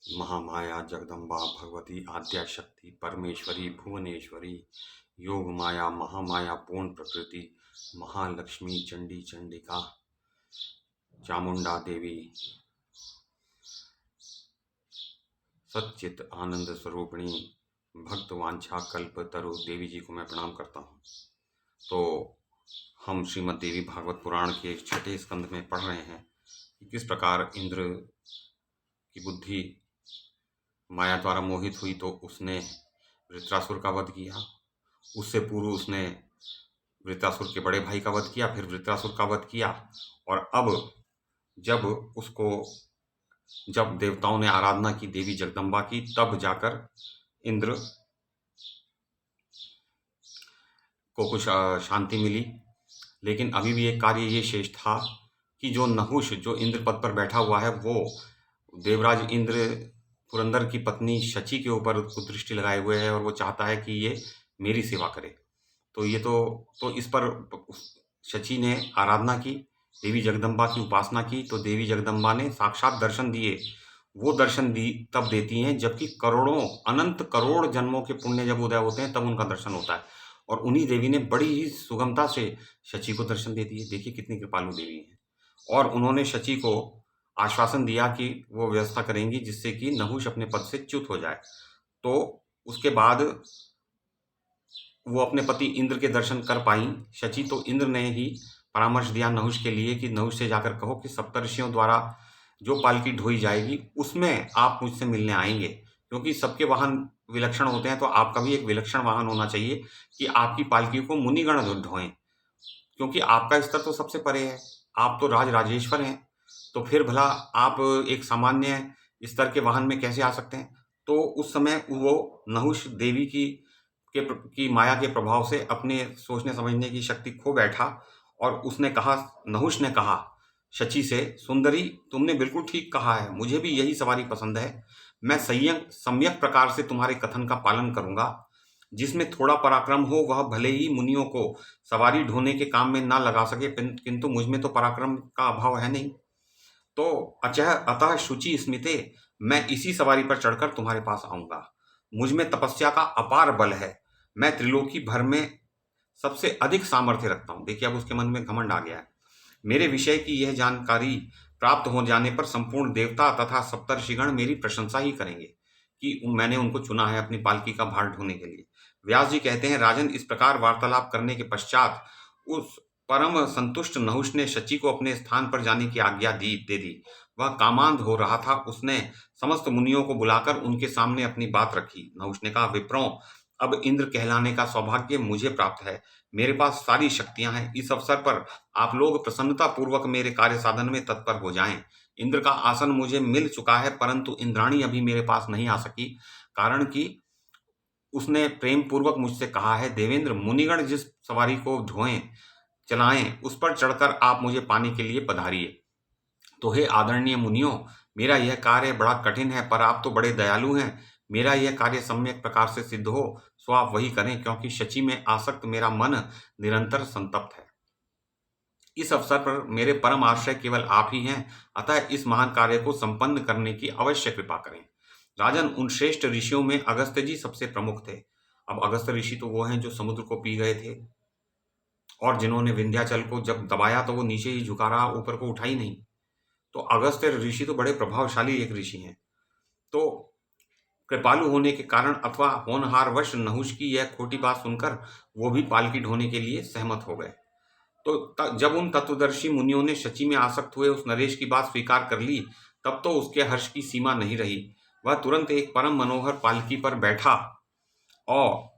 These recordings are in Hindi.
महामाया जगदम्बा भगवती आद्या शक्ति परमेश्वरी भुवनेश्वरी योग माया महामाया पूर्ण प्रकृति महालक्ष्मी चंडी चंडिका चामुंडा देवी सच्चित आनंद स्वरूपिणी भक्त वांछा कल्प तरु देवी जी को मैं प्रणाम करता हूँ। तो हम श्रीमद् देवी भागवत पुराण के छठे स्कंद में पढ़ रहे हैं कि किस प्रकार इंद्र की बुद्धि माया द्वारा मोहित हुई तो उसने वृत्रासुर का वध किया। उससे पूर्व उसने वृत्रासुर के बड़े भाई का वध किया, फिर वृत्रासुर का वध किया, और अब जब देवताओं ने आराधना की देवी जगदम्बा की, तब जाकर इंद्र को कुछ शांति मिली। लेकिन अभी भी एक कार्य ये शेष था कि जो नहुष जो इंद्र पद पर बैठा हुआ है, वो देवराज इंद्र पुरंदर की पत्नी शची के ऊपर कुदृष्टि लगाए हुए है और वो चाहता है कि ये मेरी सेवा करे। तो ये तो इस पर शची ने आराधना की, देवी जगदम्बा की उपासना की, तो देवी जगदम्बा ने साक्षात दर्शन दिए। वो दर्शन तब देती हैं जबकि अनंत करोड़ जन्मों के पुण्य जब उदय होते हैं तब उनका दर्शन होता है। और उन्हीं देवी ने बड़ी ही सुगमता से शची को दर्शन दे दिए। देखिए कितनी कृपालु देवी हैं। और उन्होंने शची को आश्वासन दिया कि वो व्यवस्था करेंगी जिससे कि नहुष अपने पद से च्युत हो जाए। तो उसके बाद वो अपने पति इंद्र के दर्शन कर पाई शची। तो इंद्र ने ही परामर्श दिया नहुष के लिए कि नहुष से जाकर कहो कि सप्तर्षियों द्वारा जो पालकी ढोई जाएगी उसमें आप मुझसे मिलने आएंगे, क्योंकि सबके वाहन विलक्षण होते हैं, तो आपका भी एक विलक्षण वाहन होना चाहिए कि आपकी पालकी को मुनिगण ढोएं, क्योंकि आपका स्तर तो सबसे परे है। आप तो राज राजेश्वर हैं, तो फिर भला आप एक सामान्य स्तर के वाहन में कैसे आ सकते हैं। तो उस समय वो नहुष देवी की माया के प्रभाव से अपने सोचने समझने की शक्ति खो बैठा, और नहुष ने कहा शची से, सुंदरी तुमने बिल्कुल ठीक कहा है, मुझे भी यही सवारी पसंद है। मैं सम्यक प्रकार से तुम्हारे कथन का पालन करूंगा। जिसमें थोड़ा पराक्रम हो वह भले ही मुनियों को सवारी ढोने के काम में ना लगा सके, किंतु मुझमें तो पराक्रम का अभाव है नहीं। तो अतः शुचि स्मिते, मैं इसी सवारी पर चढ़कर तुम्हारे पास आऊंगा। मुझ में तपस्या का अपार बल है, मैं त्रिलोकी भर में सबसे अधिक सामर्थ्य रखता हूं। देखिए अब उसके मन में घमंड आ गया है। मेरे विषय की यह जानकारी प्राप्त हो जाने पर संपूर्ण देवता तथा सप्तर्षिगण मेरी प्रशंसा ही करेंगे कि मैंने उनको चुना है अपनी पालकी का भार ढोने के लिए। व्यास जी कहते हैं, राजन इस प्रकार वार्तालाप करने के पश्चात उस परम संतुष्ट नहुष ने शची को अपने स्थान पर जाने की आज्ञा दे दी। वह कामांध हो रहा था। उसने समस्त मुनियों को बुलाकर उनके सामने अपनी बात रखी। नहुष ने कहा, विप्रों, अब इंद्र कहलाने का सौभाग्य मुझे प्राप्त है। मेरे पास सारी शक्तियां हैं। इस अवसर पर आप लोग प्रसन्नता पूर्वक मेरे कार्य साधन में तत्पर हो जाएं। इंद्र का आसन मुझे मिल चुका है, परंतु इंद्राणी अभी मेरे पास नहीं आ सकी, कारण कि उसने प्रेम पूर्वक मुझसे कहा है, देवेंद्र, मुनिगण जिस सवारी को चलाएं उस पर चढ़कर आप मुझे पाने के लिए पधारिए। तो हे आदरणीय मुनियों, मेरा यह कार्य बड़ा कठिन है, पर आप तो बड़े दयालु हैं। मेरा यह कार्य सम्यक प्रकार से सिद्ध हो सो आप वही करें, क्योंकि शची में आसक्त मेरा मन निरंतर संतप्त है। इस अवसर पर मेरे परम आश्रय केवल आप ही हैं, अतः इस महान कार्य को संपन्न करने की अवश्य कृपा करें। राजन, उन श्रेष्ठ ऋषियों में अगस्त्य जी सबसे प्रमुख थे। अब अगस्त्य ऋषि तो वो हैं जो समुद्र को पी गए थे, और जिन्होंने विंध्याचल को जब दबाया तो वो नीचे ही झुका रहा, ऊपर को उठा ही नहीं। तो अगस्त्य ऋषि तो बड़े प्रभावशाली एक ऋषि हैं। तो कृपालु होने के कारण अथवा होनहारवश नहुष की यह खोटी बात सुनकर वो भी पालकी ढोने के लिए सहमत हो गए। तो जब उन तत्वदर्शी मुनियों ने शची में आसक्त हुए उस नरेश की बात स्वीकार कर ली, तब तो उसके हर्ष की सीमा नहीं रही। वह तुरंत एक परम मनोहर पालकी पर बैठा और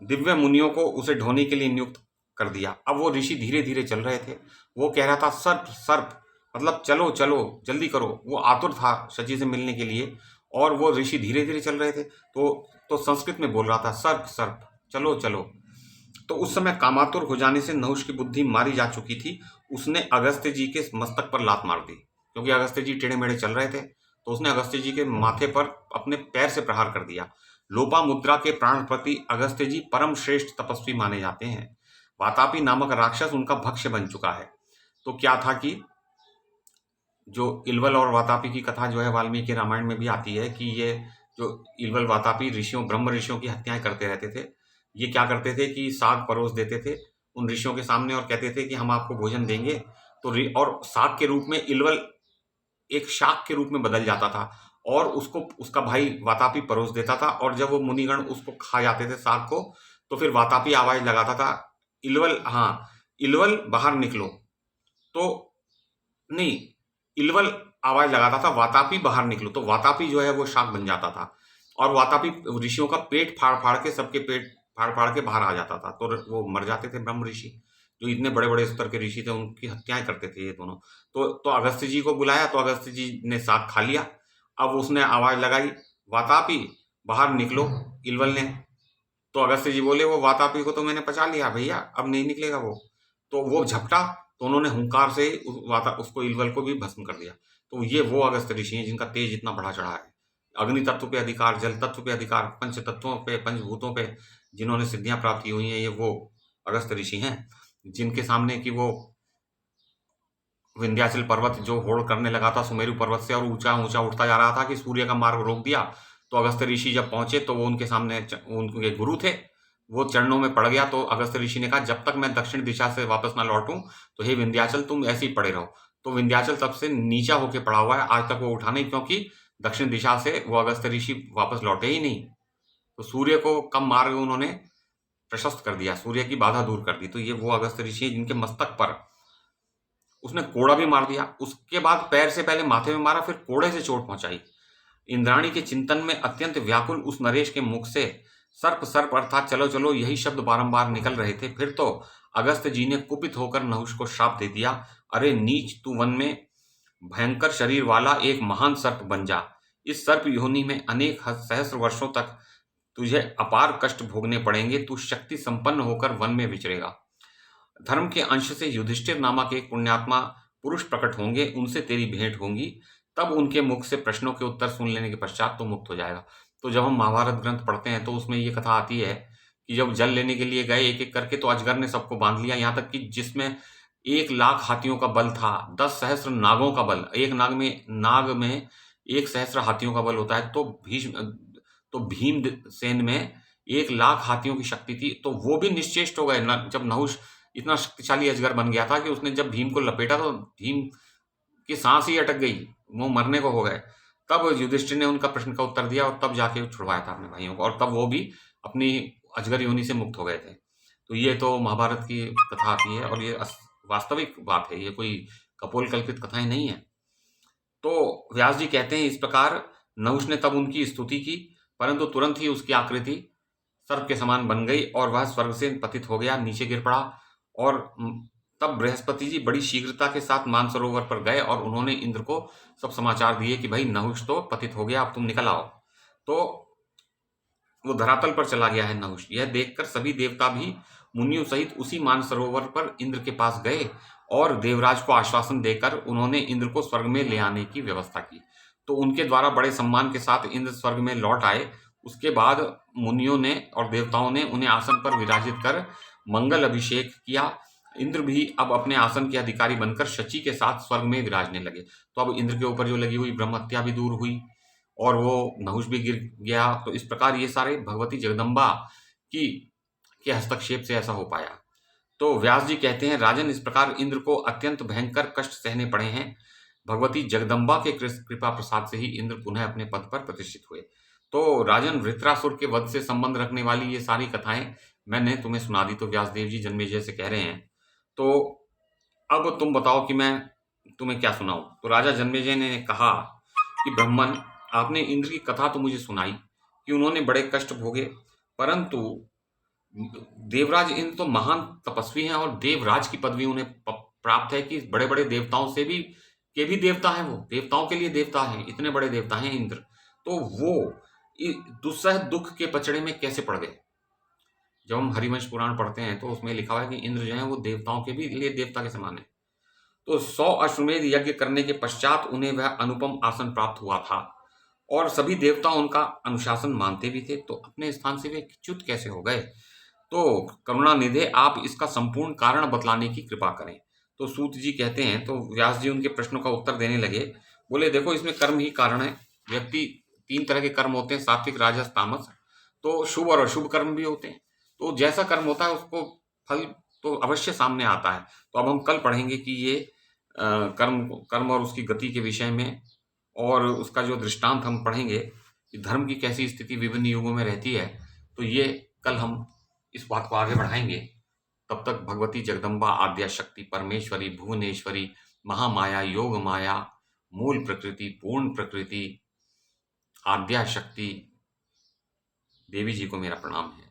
दिव्य मुनियों को उसे ढोने के लिए नियुक्त कर दिया। अब वो ऋषि धीरे धीरे चल रहे थे। वो कह रहा था, सर्प सर्प, मतलब चलो चलो जल्दी करो। वो आतुर था शची से मिलने के लिए, और वो ऋषि धीरे धीरे चल रहे थे। तो संस्कृत में बोल रहा था, सर्प सर्प, चलो चलो। तो उस समय कामातुर हो जाने से नहुष की बुद्धि मारी जा चुकी थी। उसने अगस्त्य जी के मस्तक पर लात मार दी, क्योंकि अगस्त्य जी टेढ़े मेढ़े चल रहे थे। तो उसने अगस्त्य जी के माथे पर अपने पैर से प्रहार कर दिया। लोपामुद्रा के प्राणपति अगस्त्य जी परम श्रेष्ठ तपस्वी माने जाते हैं। वातापी नामक राक्षस उनका भक्ष्य बन चुका है। तो क्या था कि जो इल्वल और वातापी की कथा जो है वाल्मीकि रामायण में भी आती है कि ये जो इल्वल वातापी ऋषियों ब्रह्म ऋषियों की हत्याएं करते रहते थे। ये क्या करते थे कि साग परोस देते थे उन ऋषियों के सामने और कहते थे कि हम आपको भोजन देंगे। तो और साग के रूप में इल्वल एक शाक के रूप में बदल जाता था और उसको उसका भाई वातापी परोस देता था, और जब वो मुनिगण उसको खा जाते थे साग को, तो फिर वातापी आवाज लगाता था, इल्वल, हाँ, इल्वल बाहर निकलो। तो नहीं, इल्वल आवाज लगाता था वातापी बाहर निकलो, तो वातापी जो है वो शाक बन जाता था और वातापी ऋषियों का पेट फाड़ फाड़ के, सबके पेट फाड़ फाड़ के बाहर आ जाता था। तो वो मर जाते थे ब्रह्म ऋषि, जो इतने बड़े बड़े स्तर के ऋषि थे, उनकी हत्याएं करते थे ये दोनों। तो अगस्त्य जी को बुलाया, तो अगस्त्य जी ने साग खा लिया। अब उसने आवाज लगाई, वातापी बाहर निकलो, इल्वल ने। तो अगस्त्य जी बोले, वो वातापी को तो मैंने पचा लिया भैया, अब नहीं निकलेगा वो। तो वो झपटा, तो उन्होंने हुंकार से उसको इल्वल को भी भस्म कर दिया। तो ये वो अगस्त्य ऋषि हैं जिनका तेज इतना बढ़ा चढ़ा है। अग्नि तत्व पे अधिकार, जल तत्व पे अधिकार, पंच तत्वों पे, पंचभूतों पे जिन्होंने सिद्धियां प्राप्त हुई हैं, ये वो अगस्त्य ऋषि हैं जिनके सामने कि वो विंध्याचल पर्वत जो होड़ करने लगा था सुमेरु पर्वत से और ऊंचा ऊंचा उठता जा रहा था कि सूर्य का मार्ग रोक दिया। तो अगस्त्य ऋषि जब पहुंचे तो वो उनके सामने उनके गुरु थे, वो चरणों में पड़ गया। तो अगस्त्य ऋषि ने कहा, जब तक मैं दक्षिण दिशा से वापस ना लौटूं, तो हे विंध्याचल तुम ऐसे ही पड़े रहो। तो विंध्याचल तब से नीचा होके पड़ा हुआ है, आज तक वो उठा नहीं, क्योंकि दक्षिण दिशा से वो अगस्त्य ऋषि वापस लौटे ही नहीं। तो सूर्य को कम मार्ग उन्होंने प्रशस्त कर दिया, सूर्य की बाधा दूर कर दी। तो ये वो अगस्त्य ऋषि जिनके मस्तक पर उसने कोड़ा भी मार दिया, उसके बाद पैर से पहले माथे में मारा, फिर कोड़े से चोट पहुंचाई। इंद्राणी के चिंतन में अत्यंत व्याकुल उस नरेश के मुख से सर्प सर्प अर्थात चलो चलो यही शब्द बारंबार निकल रहे थे। फिर तो अगस्त्य जी ने कुपित होकर नहुष को श्राप दे दिया, अरे नीच, तू वन में भयंकर शरीर वाला एक महान सर्प बन जा। इस सर्प योनि में अनेक सहस्र वर्षों तक तुझे अपार कष्ट भोगने पड़ेंगे। तू शक्ति संपन्न होकर वन में विचरेगा। धर्म के अंश से युधिष्ठिर नामक एक पुण्यात्मा पुरुष प्रकट होंगे, उनसे तेरी भेंट होंगी। तब उनके मुख से प्रश्नों के उत्तर सुन लेने के पश्चात तो मुक्त हो जाएगा। तो जब हम महाभारत ग्रंथ पढ़ते हैं तो उसमें ये कथा आती है कि जब जल लेने के लिए गए एक एक करके, तो अजगर ने सबको बांध लिया, यहाँ तक कि जिसमें 1,00,000 हाथियों का बल था, 10 सहस्र नागों का बल, एक नाग में 1 सहस्र हाथियों का बल होता है। तो भीम सेन में 1,00,000 हाथियों की शक्ति थी, तो वो भी निश्चेष्ट हो गए जब नहुष इतना शक्तिशाली अजगर बन गया था कि उसने जब भीम को लपेटा तो भीम की सांस ही अटक गई, वो मरने को हो गए। तब युधिष्ठिर ने उनका प्रश्न का उत्तर दिया और तब जाके छुड़वाया था अपने भाइयों को, और तब वो भी अपनी अजगर योनि से मुक्त हो गए थे। तो ये तो महाभारत की कथा आती है और ये वास्तविक बात है, ये कोई कपोल कल्पित कथाएं नहीं है। तो व्यास जी कहते हैं, इस प्रकार नहुष ने तब उनकी स्तुति की, परंतु तुरंत ही उसकी आकृति सर्प के समान बन गई और वह स्वर्ग से पतित हो गया, नीचे गिर पड़ा। और तब बृहस्पति जी बड़ी शीघ्रता के साथ मानसरोवर पर गए और उन्होंने इंद्र को सब समाचार दिए कि भाई नहुष तो पतित हो गया, अब तुम निकल आओ। तो वो धरातल पर चला गया है नहुष। यह देखकर सभी देवता भी मुनियों सहित उसी मानसरोवर पर इंद्र के पास गए और देवराज को आश्वासन देकर उन्होंने इंद्र को स्वर्ग में ले आने की व्यवस्था की। तो उनके द्वारा बड़े सम्मान के साथ इंद्र स्वर्ग में लौट आए। उसके बाद मुनियों ने और देवताओं ने उन्हें आसन पर विराजित कर मंगल अभिषेक किया। इंद्र भी अब अपने आसन के अधिकारी बनकर शची के साथ स्वर्ग में विराजने लगे। तो अब इंद्र के ऊपर जो लगी हुई ब्रह्म हत्या भी दूर हुई और वो नहुष भी गिर गया। तो इस प्रकार ये सारे भगवती जगदम्बा की के हस्तक्षेप से ऐसा हो पाया। तो व्यास जी कहते हैं, राजन, इस प्रकार इंद्र को अत्यंत भयंकर कष्ट सहने पड़े हैं। भगवती जगदम्बा के कृपा प्रसाद से ही इंद्र पुनः अपने पद पर प्रतिष्ठित हुए। तो राजन, वृत्रासुर के वध से संबंध रखने वाली ये सारी कथाएं मैंने तुम्हें सुना दी। तो व्यासदेव जी जन्मेजय से कह रहे हैं, तो अब तुम बताओ कि मैं तुम्हें क्या सुनाऊं। तो राजा जन्मेजय ने कहा कि ब्राह्मण, आपने इंद्र की कथा तो मुझे सुनाई कि उन्होंने बड़े कष्ट भोगे, परंतु देवराज इंद्र तो महान तपस्वी हैं और देवराज की पदवी उन्हें प्राप्त है कि बड़े बड़े देवताओं से भी के भी देवता हैं, वो देवताओं के लिए देवता हैं, इतने बड़े देवता हैं इंद्र। तो वो दुस्सह दुख के पचड़े में कैसे पड़ गए। जब हम हरिवंश पुराण पढ़ते हैं तो उसमें लिखा हुआ है कि इंद्र जो है वो देवताओं के भी लिए देवता के समान है। तो 100 अश्वमेध यज्ञ करने के पश्चात उन्हें वह अनुपम आसन प्राप्त हुआ था और सभी देवता उनका अनुशासन मानते भी थे। तो अपने स्थान से वे च्युत कैसे हो गए। तो करुणा निधे, आप इसका संपूर्ण कारण बतलाने की कृपा करें। तो सूत जी कहते हैं, तो व्यास जी उनके प्रश्नों का उत्तर देने लगे। बोले देखो, इसमें कर्म ही कारण है। व्यक्ति, 3 तरह के कर्म होते हैं, सात्विक, राजस, तामस। तो शुभ और अशुभ कर्म भी होते हैं। तो जैसा कर्म होता है उसको फल तो अवश्य सामने आता है। तो अब हम कल पढ़ेंगे कि ये कर्म और उसकी गति के विषय में, और उसका जो दृष्टांत हम पढ़ेंगे कि धर्म की कैसी स्थिति विभिन्न युगों में रहती है। तो ये कल हम इस बात को आगे बढ़ाएंगे। तब तक भगवती जगदम्बा, आद्या शक्ति, परमेश्वरी, भुवनेश्वरी, महामाया, योग माया, मूल प्रकृति, पूर्ण प्रकृति, आद्या शक्ति देवी जी को मेरा प्रणाम है।